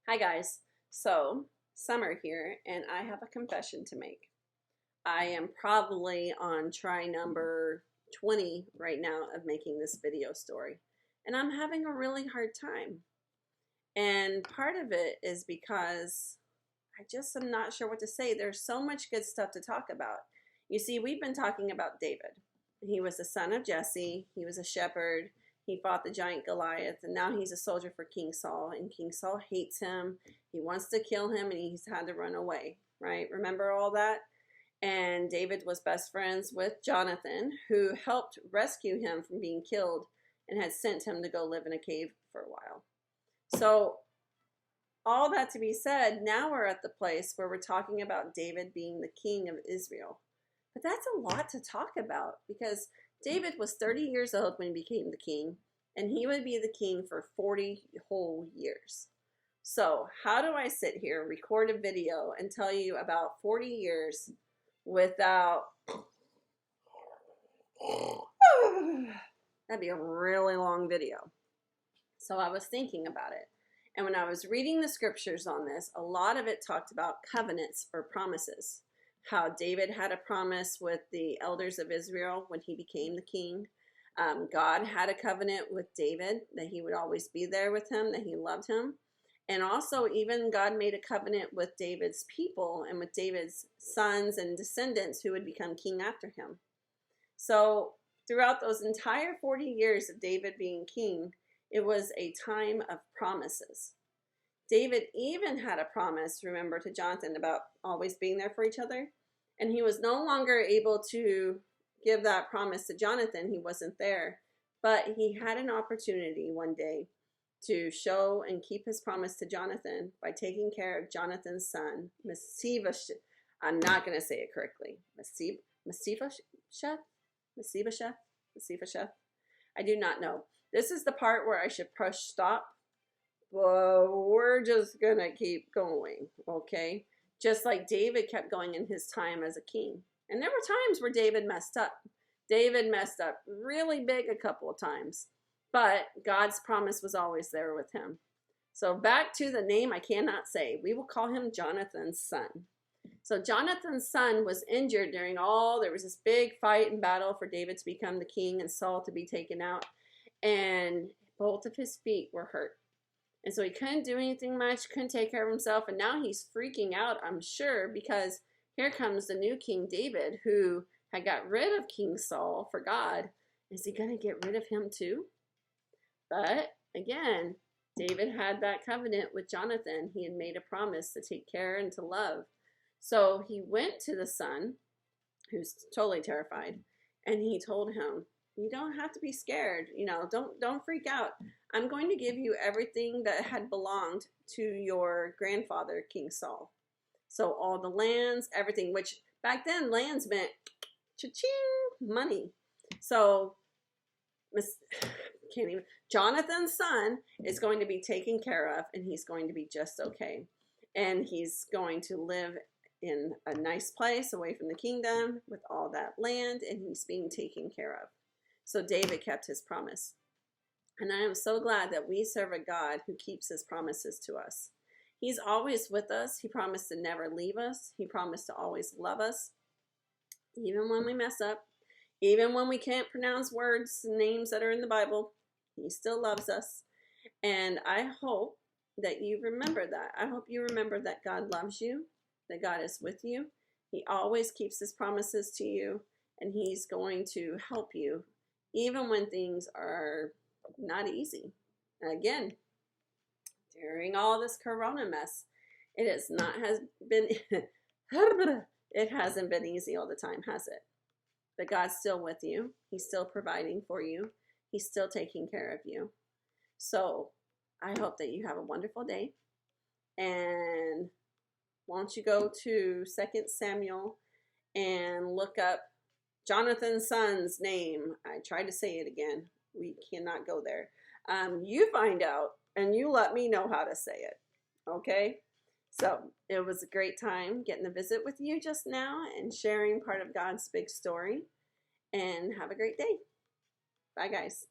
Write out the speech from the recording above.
Hi guys. So, Summer here, and I have a confession to make. I am probably on try number 20 right now of making this video story, and I'm having a really hard time. And part of it is because I just am not sure what to say. There's so much good stuff to talk about. You see, we've been talking about David. He was the son of Jesse, he was a shepherd, he fought the giant Goliath, and now he's a soldier for King Saul. And King Saul hates him, he wants to kill him, and he's had to run away, right? Remember all that? And David was best friends with Jonathan, who helped rescue him from being killed and had sent him to go live in a cave for a while. So all that to be said, now we're at the place where we're talking about David being the king of Israel. But that's a lot to talk about because David was 30 years old when he became the king, and he would be the king for 40 whole years. So how do I sit here, record a video, and tell you about 40 years without... That'd be a really long video. So I was thinking about it. And when I was reading the scriptures on this, a lot of it talked about covenants or promises. How David had a promise with the elders of Israel when he became the king. God had a covenant with David that he would always be there with him, that he loved him. And also even God made a covenant with David's people and with David's sons and descendants who would become king after him. So throughout those entire 40 years of David being king, it was a time of promises. David even had a promise, remember, to Jonathan about always being there for each other. And he was no longer able to give that promise to Jonathan. He wasn't there. But he had an opportunity one day to show and keep his promise to Jonathan by taking care of Jonathan's son, Mephibosheth. I'm not going to say it correctly. Mephibosheth? Mephibosheth? I do not know. This is the part where I should push stop. But we're just going to keep going, okay? Just like David kept going in his time as a king. And there were times where David messed up. David messed up really big a couple of times. But God's promise was always there with him. So back to the name I cannot say. We will call him Jonathan's son. So Jonathan's son was injured during there was this big fight and battle for David to become the king and Saul to be taken out. And both of his feet were hurt. And so he couldn't do anything much, couldn't take care of himself. And now he's freaking out, I'm sure, because here comes the new King David, who had got rid of King Saul for God. Is he going to get rid of him too? But again, David had that covenant with Jonathan. He had made a promise to take care and to love. So he went to the son, who's totally terrified, and he told him, you don't have to be scared. Don't freak out. I'm going to give you everything that had belonged to your grandfather, King Saul. So all the lands, everything, which back then lands meant cha-ching, money. So Jonathan's son is going to be taken care of, and he's going to be just okay. And he's going to live in a nice place away from the kingdom with all that land, and he's being taken care of. So David kept his promise. And I am so glad that we serve a God who keeps his promises to us. He's always with us. He promised to never leave us. He promised to always love us, even when we mess up, even when we can't pronounce words and names that are in the Bible. He still loves us. And I hope that you remember that. I hope you remember that God loves you, that God is with you. He always keeps his promises to you, and he's going to help you even when things are not easy. Again, during all this corona mess, it hasn't been easy all the time, has it? But God's still with you. He's still providing for you. He's still taking care of you. So I hope that you have a wonderful day. And won't you go to 2 Samuel and look up Jonathan's son's name. I tried to say it again. We cannot go there. You find out and you let me know how to say it. Okay? So it was a great time getting to visit with you just now and sharing part of God's big story. And have a great day. Bye, guys.